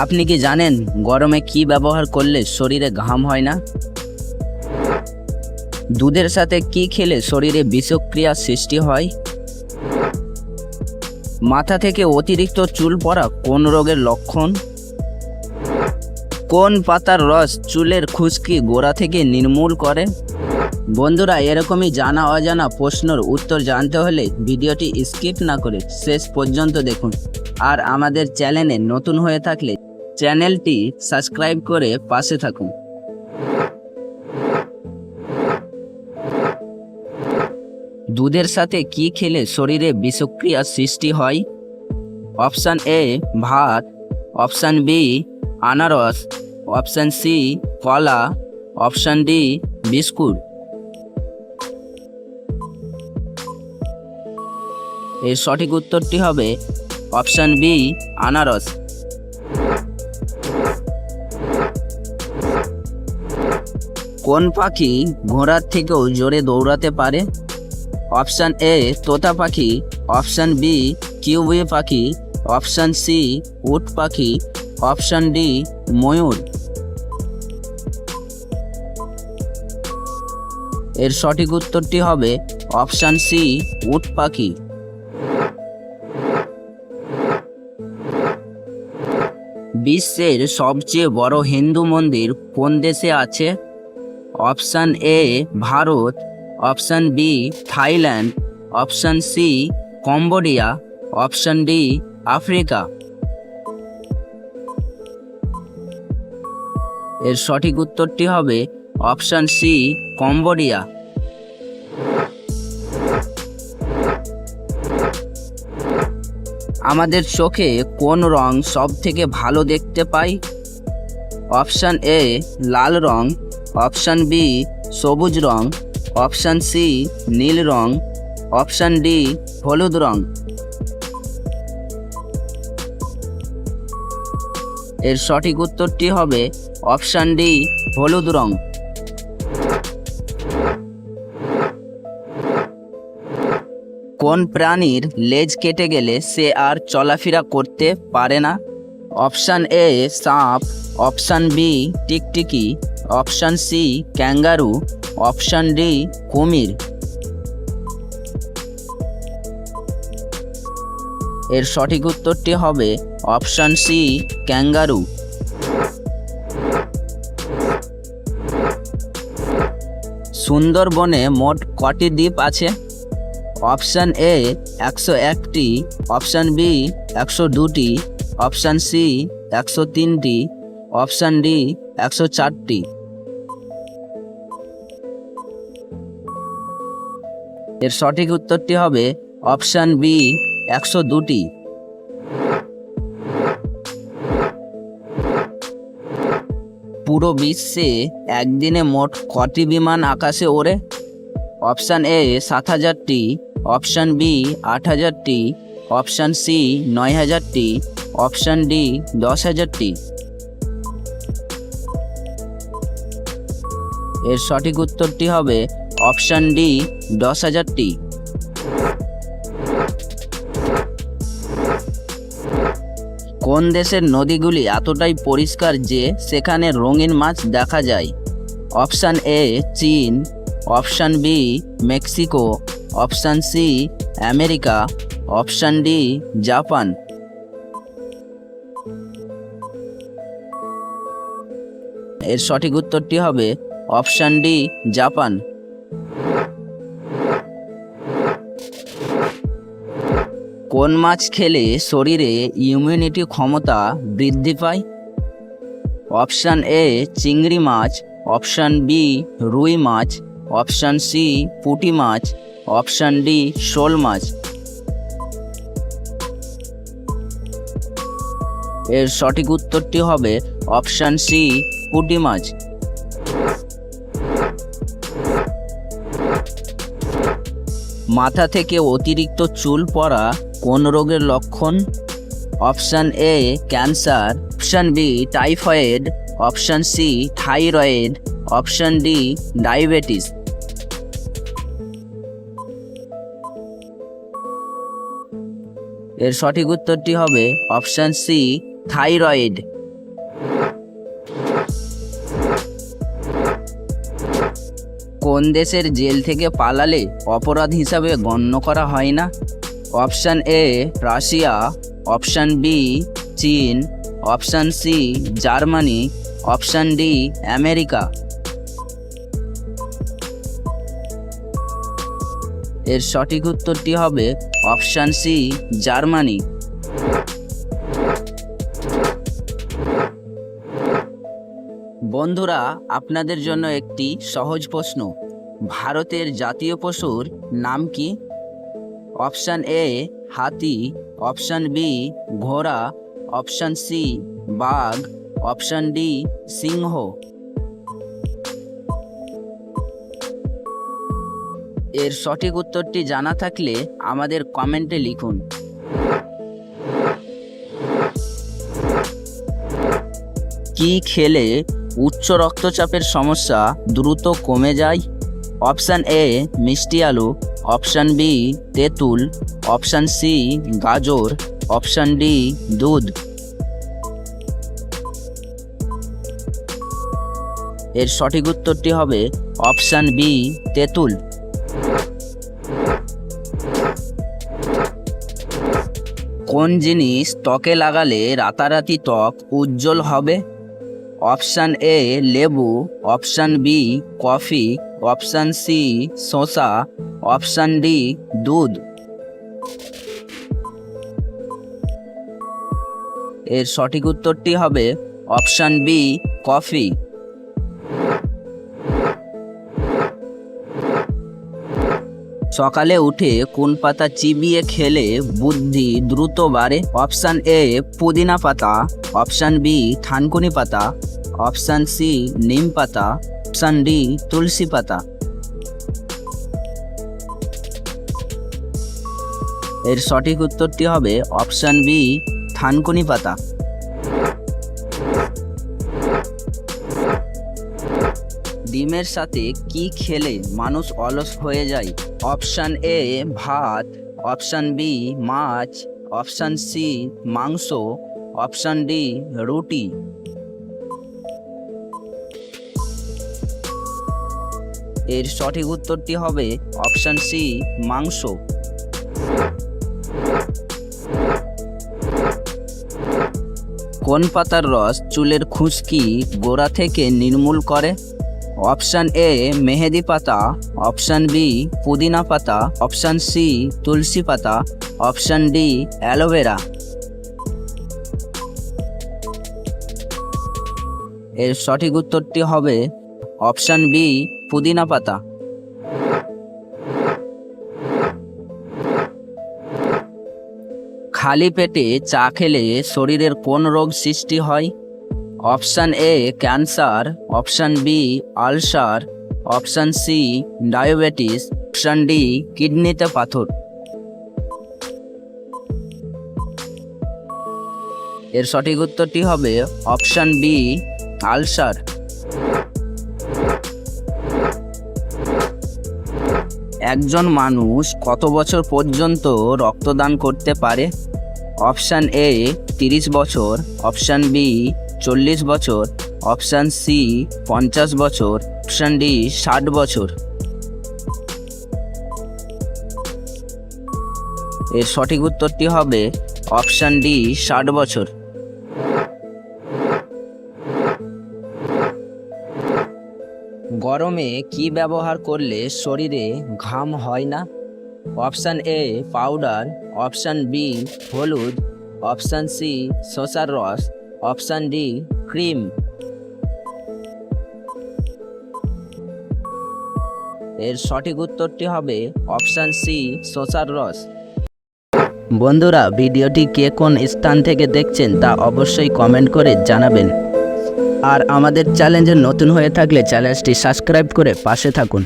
আপনি কি জানেন গরমে কি ব্যবহার করলে শরীরে ঘাম হয় না? দুধের সাথে কি খেলে শরীরে বিষক্রিয়া সৃষ্টি হয়? মাথা থেকে অতিরিক্ত চুল পড়া কোন রোগের লক্ষণ? কোন পাতার রস চুলের খুশকি গোড়া থেকে নির্মূল করে? বন্ধুরা, এরকমই জানা অজানা প্রশ্নের উত্তর জানতে হলে ভিডিওটি স্কিপ না করে শেষ পর্যন্ত দেখুন। আর আমাদের চ্যানেলে নতুন হয়ে থাকলে চ্যানেলটি সাবস্ক্রাইব করে পাশে থাকুন। দুধের সাথে কি খেলে শরীরে বিষক্রিয়া সৃষ্টি হয়? অপশান এ ভাত, অপশান বি আনারস, অপশান সি কলা, অপশান ডি বিস্কুট। এর সঠিক উত্তরটি হবে অপশান বি আনারস। কোন পাখি ঘোড়ার থেকেও জোরে দৌড়াতে পারে? অপশান এ তোতা পাখি, অপশান বি কিউবি পাখি, অপশান সি উট পাখি, অপশান ডি ময়ূর। এর সঠিক উত্তরটি হবে অপশান সি উট পাখি। বিশ্বের সবচেয়ে বড় হিন্দু মন্দির কোন দেশে আছে? Option A Bharat, option B Thailand, option C Cambodia, option D Africa. এর সঠিক উত্তরটি হবে অপশান সি কম্বোডিয়া। আমাদের চোখে কোন রং সব থেকে ভালো দেখতে পাই? অপশান এ লাল রং, অপশান বি সবুজ রং, অপশান সি নীল রং, অপশান ডি হলুদ রং। এর সঠিক উত্তরটি হবে অপশান ডি হলুদ রং। কোন প্রাণীর লেজ কেটে গেলে সে আর চলাফেরা করতে পারে না? অপশান এ সাপ, অপশান বি টিকটিকি, option C kangaroo, option D কুমির। এর সঠিক উত্তরটি হবে অপশান সি ক্যাঙ্গারু। সুন্দরবনে মোট কটি দ্বীপ আছে? অপশান এ 101টি, অপশান বি 102টি, অপশান সি 103টি, অপশান ডি 104টি। এর সঠিক উত্তরটি হবে অপশান বি 102টি। পুরো বিশ্বে একদিনে মোট কটি বিমান আকাশে ওড়ে? অপশান এ 7000টি, অপশান বি 8000টি, অপশান সি 9000টি, অপশান ডি 10000টি। এর সঠিক উত্তরটি হবে অপশান ডি 10000টি। কোন দেশের নদীগুলি এতটাই পরিষ্কার যে সেখানে রঙিন মাছ দেখা যায়? অপশান এ চীন, option B Mexico, option C America, option D Japan. এর সঠিক উত্তরটি হবে অপশান ডি জাপান। কোন মাছ খেলে শরীরে ইমিউনিটি ক্ষমতা বৃদ্ধি পায়? অপশান এ চিংড়ি মাছ, অপশান বি রুই মাছ, অপশান সি পুঁটি মাছ, অপশান ডি শোল মাছ। এর সঠিক উত্তরটি হবে অপশান সি পুঁটি মাছ। মাথা থেকে অতিরিক্ত চুল পড়া কোন রোগের লক্ষণ? Option A cancer, option B typhoid, option C thyroid, option D diabetes. এর সঠিক উত্তরটি হবে অপশান সি থাইরয়েড। কোন দেশের জেল থেকে পালালে অপরাধ হিসাবে গণ্য করা হয় না? Option A Russia, option B চীন, option C Germany, option D America. এর সঠিক উত্তরটি হবে অপশান সি জার্মানি। বন্ধুরা, আপনাদের জন্য একটি সহজ প্রশ্ন। ভারতের জাতীয় পশুর নাম কি? অপশান এ হাতি, অপশান বি ঘোড়া, অপশান সি বাঘ, অপশান ডি সিংহ। এর সঠিক উত্তরটি জানা থাকলে আমাদের কমেন্টে লিখুন। কি খেলে উচ্চ রক্তচাপের সমস্যা দ্রুত কমে যায়? অপশান এ মিষ্টি আলু, অপশান বি তেঁতুল, অপশান সি গাজর, অপশান ডি দুধ। এর সঠিক উত্তরটি হবে অপশান বি তেঁতুল। কোন জিনিস ত্বকে লাগালে রাতারাতি ত্বক উজ্জ্বল হবে? অপশান এ লেবু, option B coffee, option C শসা, অপশান ডি দুধ। এর সঠিক উত্তরটি হবে অপশান বি কফি। সকালে উঠে কোন পাতা চিবিয়ে খেলে বুদ্ধি দ্রুত বাড়ে? অপশান এ পুদিনা পাতা, অপশান বি থানকুনি পাতা, অপশান সি নিম পাতা, অপশান ডি তুলসী পাতা। এর সঠিক উত্তরটি হবে অপশান বি থানকুনি পাতা। ডিমের সাথে কি খেলে মানুষ অলস হয়ে যায়? অপশান এ ভাত, অপশান বি মাছ, অপশান সি মাংস, অপশান ডি রুটি। এর সঠিক উত্তরটি হবে অপশান সি মাংস। কোন পাতার রস চুলের খুশকি গোড়া থেকে নির্মূল করে? অপশান এ মেহেদি পাতা, অপশান বি পুদিনা পাতা, অপশান সি তুলসী পাতা, অপশান ডি অ্যালোভেরা। এর সঠিক উত্তরটি হবে অপশান বি পুদিনা পাতা। খালি পেটে চা খেলে শরীরের কোন রোগ সৃষ্টি হয়? Option A cancer, option B ulcer, option C diabetes, option D কিডনিতে পাথর। এর সঠিক উত্তরটি হবে অপশান বি আলসার। একজন মানুষ কত বছর পর্যন্ত রক্তদান করতে পারে? অপশান এ 30 বছর, অপশান বি 40 বছর, অপশান সি 50 বছর, অপশান ডি 60 বছর। এর সঠিক উত্তরটি হবে অপশান ডি 60 বছর। গরমে কি ব্যবহার করলে শরীরে ঘাম হয় না? Option A powder, option B হলুদ, অপশান সি শসার রস, অপশান ডি ক্রিম। এর সঠিক উত্তরটি হবে অপশান সি শসার রস। বন্ধুরা, ভিডিওটি কে কোন স্থান থেকে দেখছেন তা অবশ্যই কমেন্ট করে জানাবেন। আর আমাদের চ্যানেলে নতুন হয়ে থাকলে চ্যানেলটি সাবস্ক্রাইব করে পাশে থাকুন।